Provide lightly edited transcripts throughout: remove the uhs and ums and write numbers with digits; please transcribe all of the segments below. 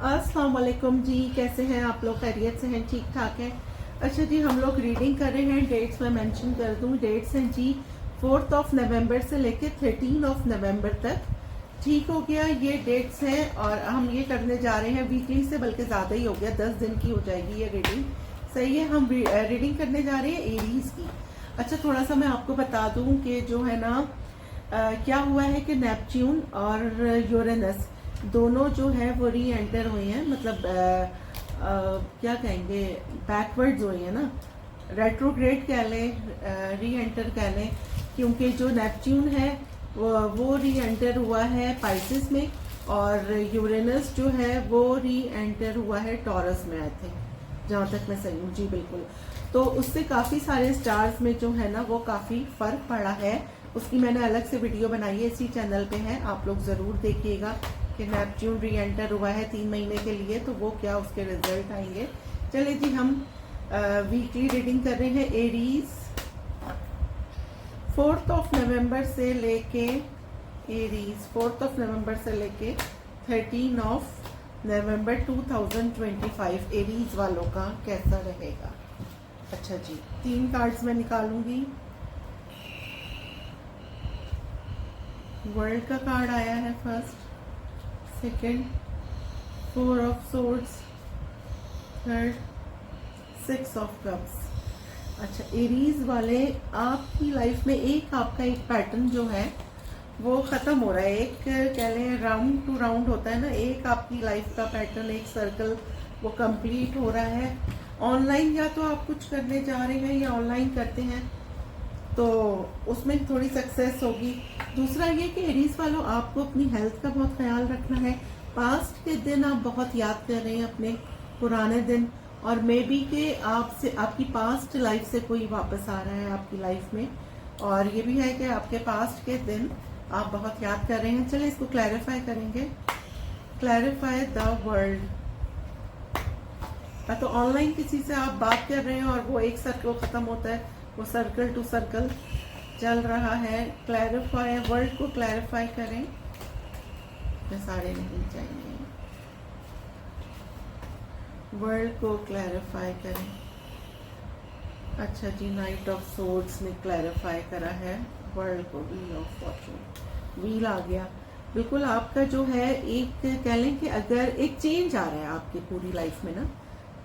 अस्सलाम वालेकुम जी, कैसे हैं आप लोग? खैरियत से हैं? ठीक ठाक हैं? अच्छा जी, हम लोग रीडिंग कर रहे हैं। डेट्स मैं मेंशन कर दूं। डेट्स हैं जी 4 नवंबर से लेके 13 नवंबर तक। ठीक हो गया, ये डेट्स हैं और हम ये करने जा रहे हैं वीकली से, बल्कि ज़्यादा ही हो गया, 10 दिन की हो जाएगी ये रीडिंग। सही है, हम रीडिंग करने जा रहे हैं एरीज की। अच्छा, थोड़ा सा मैं आपको बता दूं कि जो है ना क्या हुआ है कि नेपच्यून और यूरेनस दोनों जो है वो री एंटर हुए हैं, मतलब क्या कहेंगे, बैकवर्ड्स हुए हैं ना, रेट्रोग्रेड कह लें, री एंटर कह लें, क्योंकि जो नेपच्यून है वो री एंटर हुआ है पाइसिस में और यूरेनस जो है वो री एंटर हुआ है टॉरस में, आई थिंक, जहाँ तक मैं सही हूँ जी। बिल्कुल, तो उससे काफ़ी सारे स्टार्स में जो है ना वो काफ़ी फ़र्क पड़ा है। उसकी मैंने अलग से वीडियो बनाई है, इसी चैनल पे है, आप लोग ज़रूर देखिएगा कि नेपच्यून री एंटर हुआ है 3 महीने के लिए, तो वो क्या उसके रिजल्ट आएंगे। चलिए जी, हम वीकली रीडिंग कर रहे हैं एरीज 4 नवंबर से लेके, एरीज 4 नवंबर से लेके 13 नवंबर 2025 एरीज वालों का कैसा रहेगा। अच्छा जी, 3 कार्ड्स मैं निकालूंगी। वर्ल्ड का कार्ड आया है first, second 4 of swords, third 6 of cups. अच्छा, एरीज वाले, आपकी लाइफ में आपका एक पैटर्न जो है वो ख़त्म हो रहा है। एक कह लें राउंड टू राउंड होता है ना, एक आपकी लाइफ का पैटर्न, एक सर्कल वो कंप्लीट हो रहा है। ऑनलाइन या तो आप कुछ करने जा रहे हैं या ऑनलाइन करते हैं तो उसमें थोड़ी सक्सेस होगी। दूसरा ये कि एरीज वालों, आपको अपनी हेल्थ का बहुत ख्याल रखना है। पास्ट के दिन आप बहुत याद कर रहे हैं, अपने पुराने दिन, और मे बी कि आपसे आपकी पास्ट लाइफ से कोई वापस आ रहा है आपकी लाइफ में, और ये भी है कि आपके पास्ट के दिन आप बहुत याद कर रहे हैं। चलिए इसको क्लैरिफाई करेंगे। Clarify the world. तो ऑनलाइन किसी से आप बात कर रहे हैं और वो एक सर्कल खत्म होता है, वो सर्कल टू सर्कल चल रहा है। क्लैरिफाई वर्ल्ड को क्लैरिफाई करें। सारे नहीं चाहिए, वर्ल्ड को क्लैरिफाई करें। अच्छा जी, नाइट ऑफ सोर्ड्स ने क्लैरिफाई करा है वर्ल्ड को। व्हील ऑफ फॉर्चून, व्हील आ गया। बिल्कुल, आपका जो है एक कह लें कि अगर एक चेंज आ रहा है आपकी पूरी लाइफ में ना,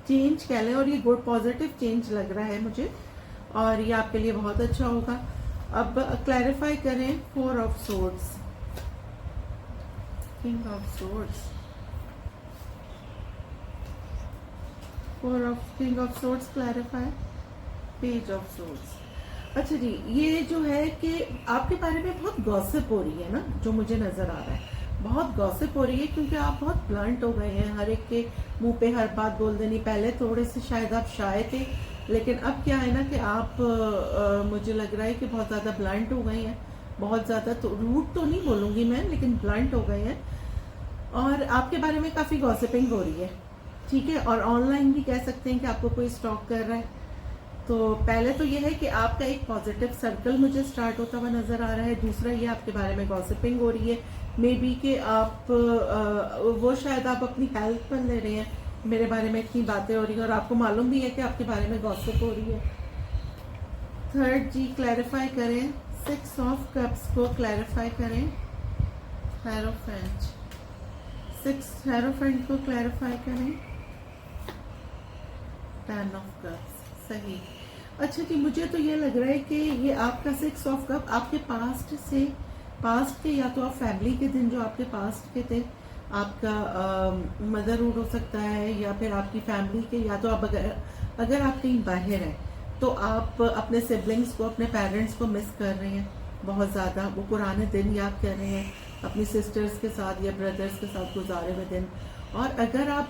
चेंज कह लें, और ये गुड पॉजिटिव चेंज लग रहा है मुझे, और ये आपके लिए बहुत अच्छा होगा। अब क्लैरिफाई करें 4 of swords, king of swords, king of swords clarify, page of swords. अच्छा जी, ये जो है कि आपके बारे में बहुत गॉसिप हो रही है ना, जो मुझे नजर आ रहा है, बहुत गॉसिप हो रही है, क्योंकि आप बहुत ब्लंट हो गए हैं, हर एक के मुंह पे हर बात बोल देनी। पहले थोड़े से शायद आप शाय थे, लेकिन अब क्या है ना कि आप मुझे लग रहा है कि बहुत ज़्यादा ब्लंट हो गए हैं, बहुत ज़्यादा, तो रूट तो नहीं बोलूँगी मैं, लेकिन ब्लंट हो गए हैं, और आपके बारे में काफ़ी गॉसिपिंग हो रही है। ठीक है, और ऑनलाइन भी कह सकते हैं कि आपको कोई स्टॉक कर रहा है। तो पहले तो ये है कि आपका एक पॉजिटिव सर्कल मुझे स्टार्ट होता हुआ नजर आ रहा है। दूसरा, ये आपके बारे में गॉसिपिंग हो रही है, मे बी कि आप वो शायद आप अपनी हेल्थ पर ले रहे हैं, मेरे बारे में इतनी बातें हो रही हैं और आपको मालूम भी है कि आपके बारे में गॉसिप हो रही है। थर्ड जी, क्लैरिफाई करें 6 ऑफ कप्स को, क्लैरिफाई करें हेरोफेंट, 6 हेरोफेंट को क्लैरिफाई करें 10 ऑफ कप्स। सही। अच्छा जी, मुझे तो ये लग रहा है कि ये आपका 6 ऑफ कप आपके पास्ट के या तो आप फैमिली के दिन जो आपके पास्ट के थे, आपका मदरहुड हो सकता है, या फिर आपकी फैमिली के, या तो आप अगर आप कहीं बाहर हैं तो आप अपने सिबलिंग्स को, अपने पेरेंट्स को मिस कर रहे हैं बहुत ज़्यादा, वो पुराने दिन याद कर रहे हैं अपनी सिस्टर्स के साथ या ब्रदर्स के साथ गुजारे हुए दिन। और अगर आप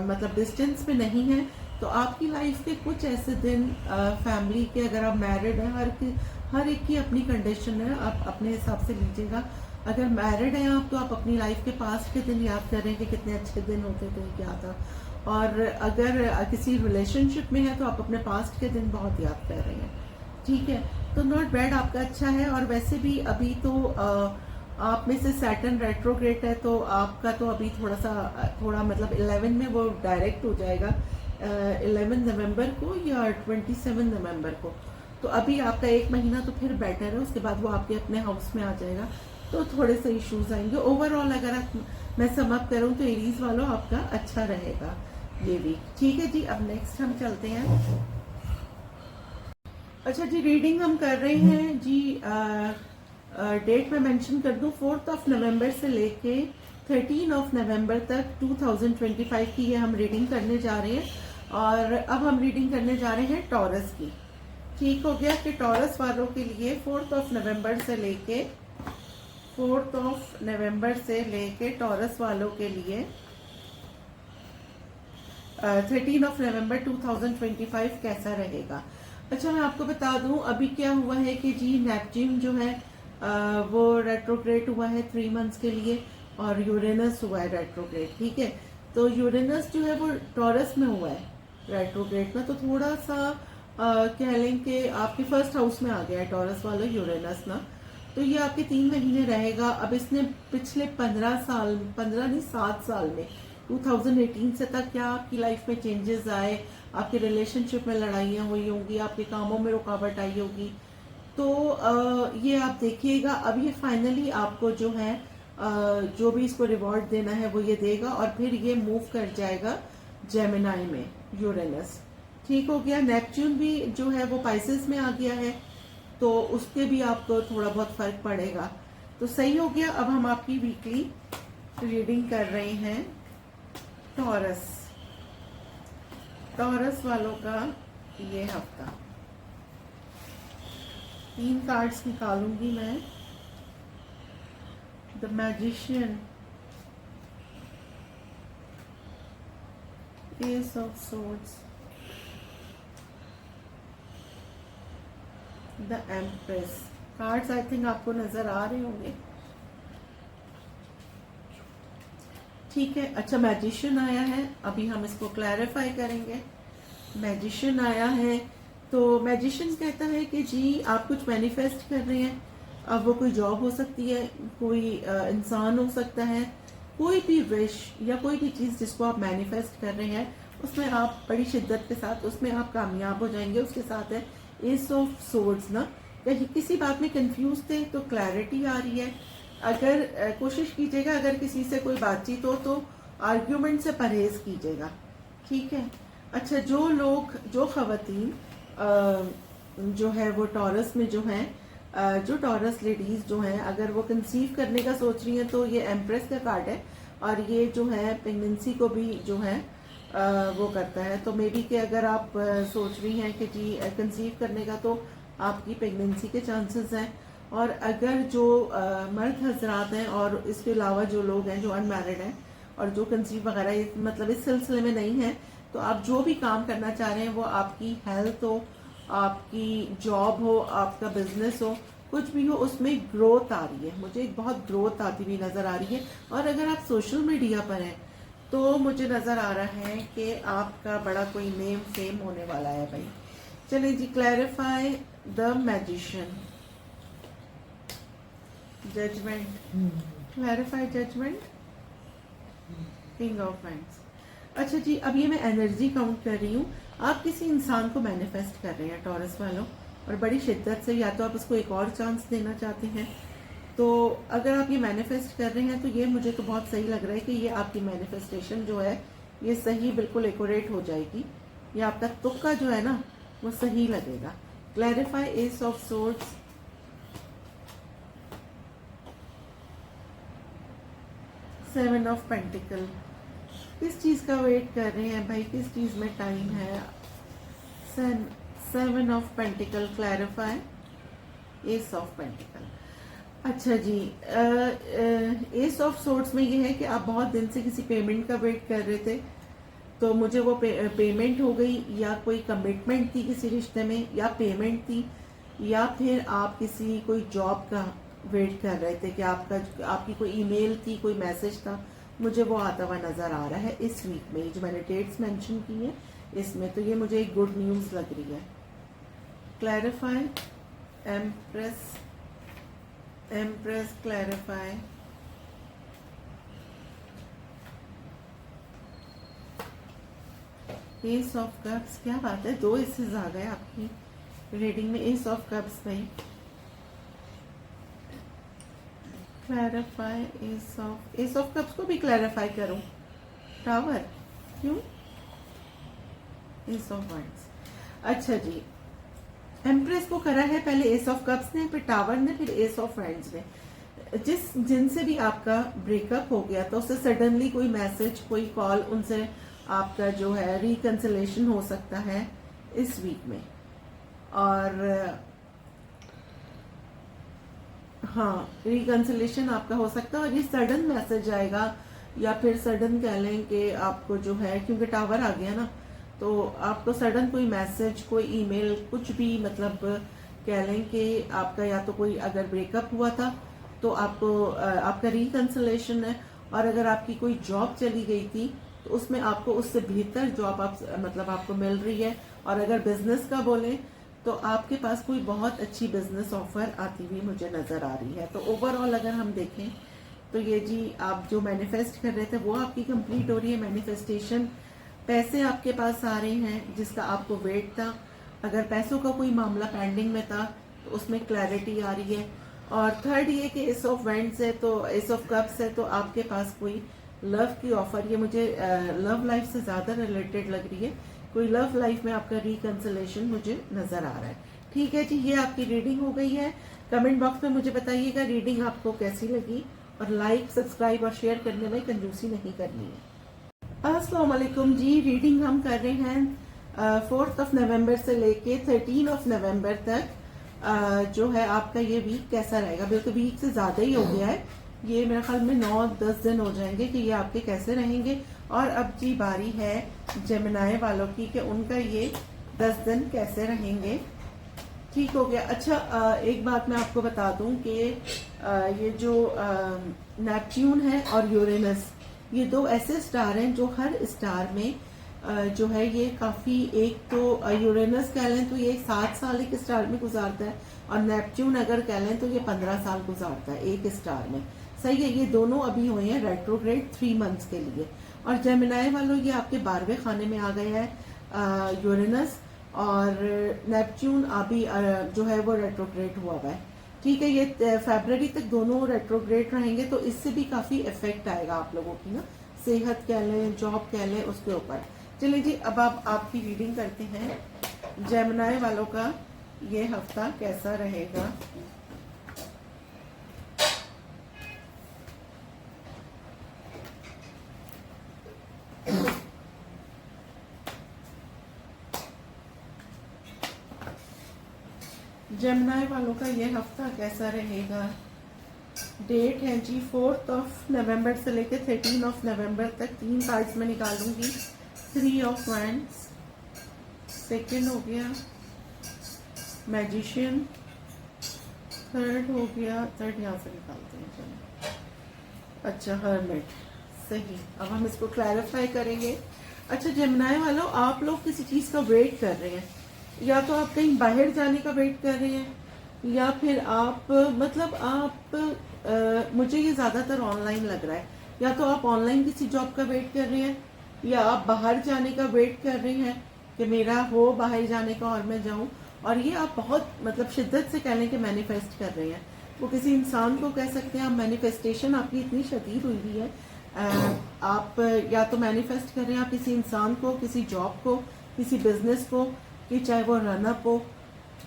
मतलब डिस्टेंस पे नहीं हैं तो आपकी लाइफ के कुछ ऐसे दिन फैमिली के, अगर आप मैरिड हैं, हर एक की अपनी कंडीशन है, आप अपने हिसाब से लीजिएगा। अगर मैरिड हैं आप तो आप अपनी लाइफ के पास्ट के दिन याद कर रहे हैं कि कितने अच्छे दिन होते थे, क्या था। और अगर किसी रिलेशनशिप में है तो आप अपने पास्ट के दिन बहुत याद कर रहे हैं। ठीक है, तो नॉट बैड, आपका अच्छा है। और वैसे भी अभी तो आप में से सैटर्न रेट्रोग्रेड है, तो आपका तो अभी थोड़ा मतलब 11 में वो डायरेक्ट हो जाएगा, 11 नवंबर को या 27 नवंबर को। तो अभी आपका एक महीना तो फिर बेटर है, उसके बाद वो आपके अपने हाउस में आ जाएगा, तो थोड़े से इश्यूज आएंगे। ओवरऑल अगर मैं सम अप करूँ तो एरीज वालों आपका अच्छा रहेगा ये वीक। ठीक है जी, अब नेक्स्ट हम चलते हैं। अच्छा जी, रीडिंग हम कर रहे हैं जी। डेट में मेंशन कर दूं, 4 नवंबर से लेके 13 नवंबर तक 2025 की ये हम रीडिंग करने जा रहे हैं। और अब हम रीडिंग करने जा रहे हैं टॉरस की। ठीक हो गया कि टॉरस वालों के लिए 4 नवंबर से लेके 4 नवंबर से लेके टॉरस वालों के लिए 13 नवंबर 2025 कैसा रहेगा। अच्छा, मैं आपको बता दूं अभी क्या हुआ है कि जी नेपच्यून जो है वो रेट्रोग्रेड हुआ है 3 मंथ्स के लिए, और यूरेनस हुआ है रेट्रोग्रेड। ठीक है, तो यूरेनस जो है वो टॉरस में हुआ है रेट्रोग्रेड में, तो थोड़ा सा कह लें कि आपके फर्स्ट हाउस में आ गया है टॉरस वाला यूरेनस ना। तो ये आपके 3 महीने रहेगा। अब इसने पिछले 15 नहीं 7 साल में 2018 से तक क्या आपकी लाइफ में चेंजेस आए, आपके रिलेशनशिप में लड़ाइयाँ हुई होंगी, आपके कामों में रुकावट आई होगी, तो ये आप देखिएगा। अब ये फाइनली आपको जो है जो भी इसको रिवॉर्ड देना है वो ये देगा, और फिर ये मूव कर जाएगा जेमिनाई में यूरेनस। ठीक हो गया। नेपच्यून भी जो है वो पाइसेस में आ गया है, तो उसके भी आपको थोड़ा बहुत फर्क पड़ेगा। तो सही हो गया। अब हम आपकी वीकली रीडिंग कर रहे हैं टॉरस वालों का ये हफ्ता। 3 कार्ड्स निकालूंगी मैं। The magician, S of swords, the empress. Cards I think आपको नजर आ रहे होंगे। ठीक है। अच्छा, मैजिशियन आया है, अभी हम इसको क्लैरिफाई करेंगे। मैजिशियन आया है, तो मैजिशियन कहता है कि जी आप कुछ मैनिफेस्ट कर रहे हैं। अब वो कोई जॉब हो सकती है, कोई इंसान हो सकता है, कोई भी विश या कोई भी चीज जिसको आप मैनिफेस्ट कर रहे हैं, उसमें आप बड़ी शिद्दत के साथ उसमें आप कामयाब हो जाएंगे। उसके साथ है एस ऑफ सोर्ड्स ना। कहीं किसी बात में कंफ्यूज थे तो क्लैरिटी आ रही है। अगर कोशिश कीजिएगा, अगर किसी से कोई बातचीत हो तो आर्ग्यूमेंट से परहेज कीजिएगा। ठीक है। अच्छा, जो खवातीन जो है वो टॉरस में जो है, जो टॉरस लेडीज जो हैं, अगर वो कंसीव करने का सोच रही हैं तो ये एम्प्रेस का कार्ड है, और ये जो है प्रेगनेंसी को भी जो है वो करता है। तो मे बी कि अगर आप सोच रही हैं कि जी कंसीव करने का, तो आपकी प्रेगनेंसी के चांसेस हैं। और अगर जो मर्द हजरात हैं और इसके अलावा जो लोग हैं जो अनमैरिड हैं और जो कंसीव वगैरह मतलब इस सिलसिले में नहीं है, तो आप जो भी काम करना चाह रहे हैं, वो आपकी हेल्थ हो, आपकी जॉब हो, आपका बिजनेस हो, कुछ भी हो, उसमें ग्रोथ आ रही है। मुझे एक बहुत ग्रोथ आती हुई नजर आ रही है। और अगर आप सोशल मीडिया पर हैं तो मुझे नजर आ रहा है कि आपका बड़ा कोई नेम फेम होने वाला है भाई। चलिए जी, clarify the magician, judgement, clarify judgement, king of wands. अच्छा जी, अब ये मैं एनर्जी काउंट कर रही हूँ। आप किसी इंसान को मैनिफेस्ट कर रहे हैं टॉरस वालों, और बड़ी शिद्दत से, या तो आप उसको एक और चांस देना चाहते हैं। तो अगर आप ये मैनिफेस्ट कर रहे हैं तो ये मुझे तो बहुत सही लग रहा है कि ये आपकी मैनिफेस्टेशन जो है ये सही बिल्कुल एक्यूरेट हो जाएगी। ये आपका तुक्का जो है ना वो सही लगेगा। Clarify ace of swords, seven of pentacle. किस चीज का वेट कर रहे हैं भाई, किस चीज में टाइम है। Seven of pentacle, clarify ace of pentacle. अच्छा जी, एस ऑफ सोर्ड्स में ये है कि आप बहुत दिन से किसी पेमेंट का वेट कर रहे थे, तो मुझे वो पेमेंट हो गई, या कोई कमिटमेंट थी किसी रिश्ते में, या पेमेंट थी, या फिर आप किसी कोई जॉब का वेट कर रहे थे कि आपकी कोई ईमेल थी, कोई मैसेज था। मुझे वो आता हुआ नजर आ रहा है इस वीक में, जो मैंने डेट्स मेंशन की है इसमें, तो ये मुझे एक गुड न्यूज लग रही है। Clarify empress, empress, clarify, ace of cups. क्या बात है, 2 एसेस आ गए आपकी रीडिंग में। एस ऑफ कप्स भाई, क्लैरिफाई, एस ऑफ कप्स को भी क्लैरिफाई करूं। टावर, क्यों? Ace of wands. अच्छा जी, एम्प्रेस को करा है पहले एस ऑफ कप्स ने, फिर टावर ने, फिर एस ऑफ वाइंस ने। जिनसे भी आपका ब्रेकअप हो गया तो उससे सडनली कोई मैसेज, कोई कॉल, उनसे आपका जो है रिकंसिलेशन हो सकता है इस वीक में। और हाँ, रिकंसिलेशन आपका हो सकता है और ये सडन मैसेज आएगा, या फिर सडन कह लें कि आपको जो है, क्योंकि टावर आ गया ना, तो आपको सडन कोई मैसेज, कोई ईमेल, कुछ भी, मतलब कह लें कि आपका या तो कोई अगर ब्रेकअप हुआ था तो आपको आपका रिकंसिलेशन है, और अगर आपकी कोई जॉब चली गई थी तो उसमें आपको उससे बेहतर जॉब मतलब आपको मिल रही है। और अगर बिजनेस का बोलें तो आपके पास कोई बहुत अच्छी बिजनेस ऑफर आती हुई मुझे नजर आ रही है। तो ओवरऑल अगर हम देखें तो ये जी, आप जो मैनिफेस्ट कर रहे थे वो आपकी कंप्लीट हो रही है मैनिफेस्टेशन। पैसे आपके पास आ रहे हैं जिसका आपको वेट था। अगर पैसों का कोई मामला पेंडिंग में था तो उसमें क्लैरिटी आ रही है। और थर्ड ये कि एस ऑफ वैंड्स है, तो एस ऑफ कप्स है, तो आपके पास कोई लव की ऑफर, ये मुझे लव लाइफ से ज्यादा रिलेटेड लग रही है। कोई लव लाइफ में आपका रिकंसिलेशन मुझे नजर आ रहा है। ठीक है जी, ये आपकी रीडिंग हो गई है। कमेंट बॉक्स में मुझे बताइएगा रीडिंग आपको कैसी लगी, और लाइक, सब्सक्राइब और शेयर करने में कंजूसी नहीं करनी है। अस्सलाम वालेकुम जी, रीडिंग हम कर रहे हैं 4 नवंबर से लेके 13 नवंबर तक। जो है आपका ये वीक कैसा रहेगा। बिल्कुल वीक से ज्यादा ही हो गया है, ये मेरे ख्याल में 9-10 दिन हो जाएंगे कि ये आपके कैसे रहेंगे। और अब जी बारी है जेमिनाई वालों की कि उनका ये 10 दिन कैसे रहेंगे। ठीक हो गया। अच्छा, एक बात मैं आपको बता दूं कि ये जो नेपच्यून है और यूरेनस, ये 2 ऐसे स्टार हैं जो हर स्टार में जो है ये काफी, एक तो यूरेनस कह लें तो ये 7 साल एक स्टार में गुजारता है, और नेपच्यून अगर कह लें तो ये 15 साल गुजारता है एक स्टार में। सही है, ये दोनों अभी हुए हैं रेट्रोग्रेड 3 मंथ्स के लिए। और जेमिनाई वालों, ये आपके 12वें खाने में आ गया है यूरेनस, और नेपच्यून अभी जो है वो रेट्रोग्रेड हुआ हुआ है। ठीक है, ये फरवरी तक दोनों रेट्रोग्रेड रहेंगे, तो इससे भी काफी इफेक्ट आएगा आप लोगों की ना, सेहत कह लें, जॉब कह लें, उसके ऊपर। चलिए जी, अब आप आपकी रीडिंग करते हैं जेमिनाई वालों का ये हफ्ता कैसा रहेगा। जेमिनाई वालों का ये हफ्ता कैसा रहेगा। डेट है जी 4 नवंबर से लेकर 13 नवंबर तक। 3 कार्ड्स में निकालूंगी। 3 ऑफ वैंड्स, सेकेंड हो गया मैजिशियन, थर्ड हो गया, थर्ड यहाँ से निकालते हैं, चलो। अच्छा, हर्मिट, सही। अब हम इसको क्लैरिफाई करेंगे। अच्छा जेमिनाई वालों, आप लोग किसी चीज का वेट कर रहे हैं, या तो आप कहीं बाहर जाने का वेट कर रहे हैं, या फिर आप मतलब आप मुझे ये ज्यादातर ऑनलाइन लग रहा है। या तो आप ऑनलाइन किसी जॉब का वेट कर रहे हैं, या आप बाहर जाने का वेट कर रहे हैं कि मेरा हो बाहर जाने का और मैं जाऊं। और ये आप बहुत मतलब शिद्दत से कह लें कि मैनिफेस्ट कर रहे हैं। वो किसी इंसान को कह सकते हैं आप, मैनिफेस्टेशन आपकी इतनी शदीद हुई हुई है। आप या तो मैनिफेस्ट कर रहे हैं आप किसी इंसान को, किसी जॉब को, किसी बिजनेस को, कि चाहे वो रनअप हो।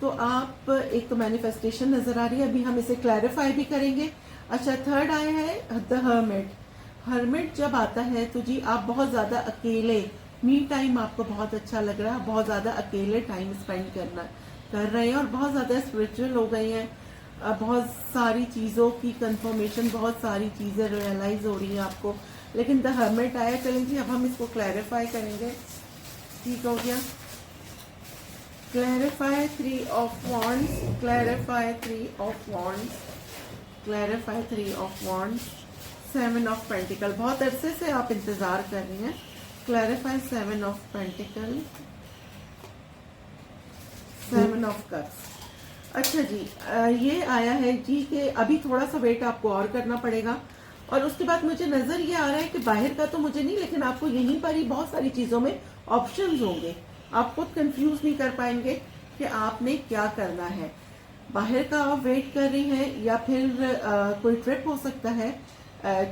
तो आप एक तो मैनिफेस्टेशन नजर आ रही है, अभी हम इसे क्लैरिफाई भी करेंगे। अच्छा, थर्ड आया है द हर्मिट। हर्मिट जब आता है तो जी आप बहुत ज्यादा अकेले, मी टाइम आपको बहुत अच्छा लग रहा है, बहुत ज्यादा अकेले टाइम स्पेंड कर रहे हैं, और बहुत ज्यादा स्पिरिचुअल हो गए हैं। बहुत सारी चीजों की कंफर्मेशन, बहुत सारी चीजें रियलाइज हो रही हैं आपको। लेकिन द हर्मिट आया। चलें जी, अब हम इसको क्लैरिफाई करेंगे। ठीक हो गया। Clarify 3 of wands, clarify 3 of wands, clarify 3 of wands, 7 of pentacle. बहुत अरसे से आप इंतजार कर रही हैं। Clarify 7 of pentacle, 7 of cups. अच्छा जी, ये आया है जी कि अभी थोड़ा सा वेट आपको और करना पड़ेगा, और उसके बाद मुझे नज़र ये आ रहा है कि बाहर का तो मुझे नहीं, लेकिन आपको यहीं पर ही बहुत सारी चीज़ों में ऑप्शंस होंगे। आप खुद कंफ्यूज नहीं कर पाएंगे कि आपने क्या करना है। बाहर का आप वेट कर रहे हैं, या फिर कोई ट्रिप हो सकता है,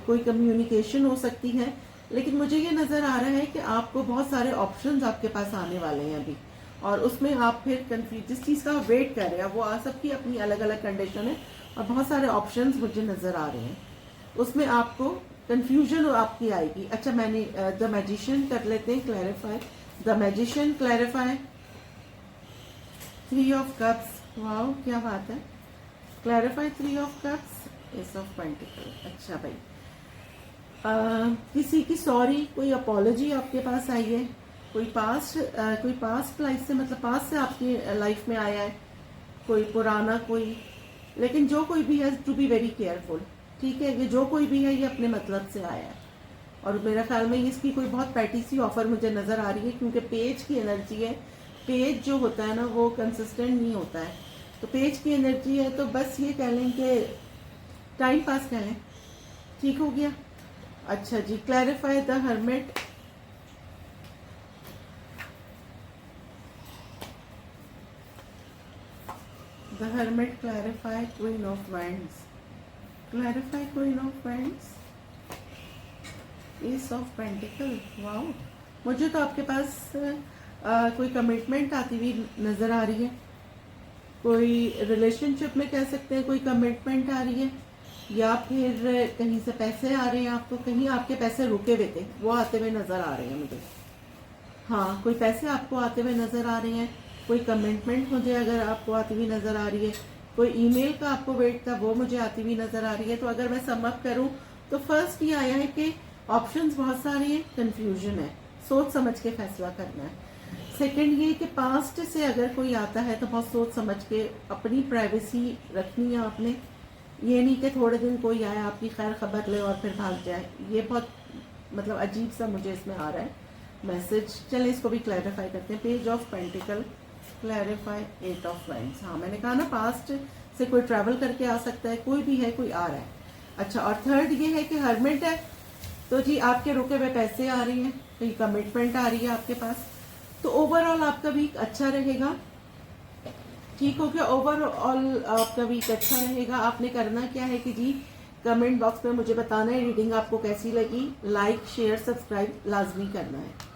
कोई कम्युनिकेशन हो सकती है, लेकिन मुझे ये नज़र आ रहा है कि आपको बहुत सारे ऑप्शंस आपके पास आने वाले हैं अभी, और उसमें आप फिर कंफ्यूज, जिस चीज़ का आप वेट कर रहे हैं वो सबकी अपनी अलग अलग कंडीशन है, और बहुत सारे ऑप्शंस मुझे नज़र आ रहे हैं, उसमें आपको कंफ्यूजन आपकी आएगी। अच्छा, मैंने द मैजिशियन कर लेते हैं clarify. The magician clarify, 3 of cups, wow क्या बात है, clarify 3 of cups, S of pentacle. अच्छा भाई, किसी की सॉरी, कोई अपॉलॉजी आपके पास आई है, कोई पास्ट लाइफ से, मतलब पास्ट से आपकी लाइफ में आया है कोई पुराना कोई, लेकिन जो कोई भी है टू बी वेरी केयरफुल, ठीक है। ये जो कोई भी है ये अपने मतलब से आया है, और मेरा ख्याल में इसकी कोई बहुत पैटी सी ऑफर मुझे नजर आ रही है, क्योंकि पेज की एनर्जी है। पेज जो होता है ना वो कंसिस्टेंट नहीं होता है, तो पेज की एनर्जी है, तो बस ये कह लें कि टाइम पास कह लें, ठीक हो गया। अच्छा जी, clarify the hermit, the hermit clarify queen of wands, clarify queen of wands, ace of pentacle. Wow, मुझे तो आपके पास कोई कमिटमेंट आती हुई नजर आ रही है, कोई रिलेशनशिप में कह सकते हैं कोई कमिटमेंट आ रही है, या फिर कहीं से पैसे आ रहे हैं आपको, कहीं आपके पैसे रुके हुए थे वो आते हुए नजर आ रहे हैं मुझे। हाँ, कोई पैसे आपको आते हुए नजर आ रहे हैं, कोई कमिटमेंट मुझे अगर आपको आती हुई नजर आ रही है, कोई ईमेल का आपको वेट था वो मुझे आती हुई नजर आ रही है। तो अगर मैं सम अप करूं तो फर्स्ट ये आया है कि ऑप्शंस बहुत सारे हैं, कंफ्यूजन है, सोच समझ के फैसला करना है। सेकंड ये कि पास्ट से अगर कोई आता है तो बहुत सोच समझ के अपनी प्राइवेसी रखनी है आपने, ये नहीं कि थोड़े दिन कोई आए आपकी खैर खबर ले और फिर भाग जाए, ये बहुत मतलब अजीब सा मुझे इसमें आ रहा है मैसेज। चले इसको भी क्लैरिफाई करते हैं। Page of pentacle, clarify 8 of winds. हाँ, मैंने कहा ना पास्ट से कोई ट्रैवल करके आ सकता है, कोई भी है, कोई आ रहा है। अच्छा, और थर्ड ये है कि हर्मिट है, तो जी आपके रुके हुए पैसे आ रही हैं, कहीं कमिटमेंट आ रही है आपके पास, तो ओवरऑल आपका वीक अच्छा रहेगा, ठीक हो गया। ओवरऑल आपका वीक अच्छा रहेगा। आपने करना क्या है कि जी कमेंट बॉक्स में मुझे बताना है रीडिंग आपको कैसी लगी, लाइक शेयर सब्सक्राइब लाजमी करना है।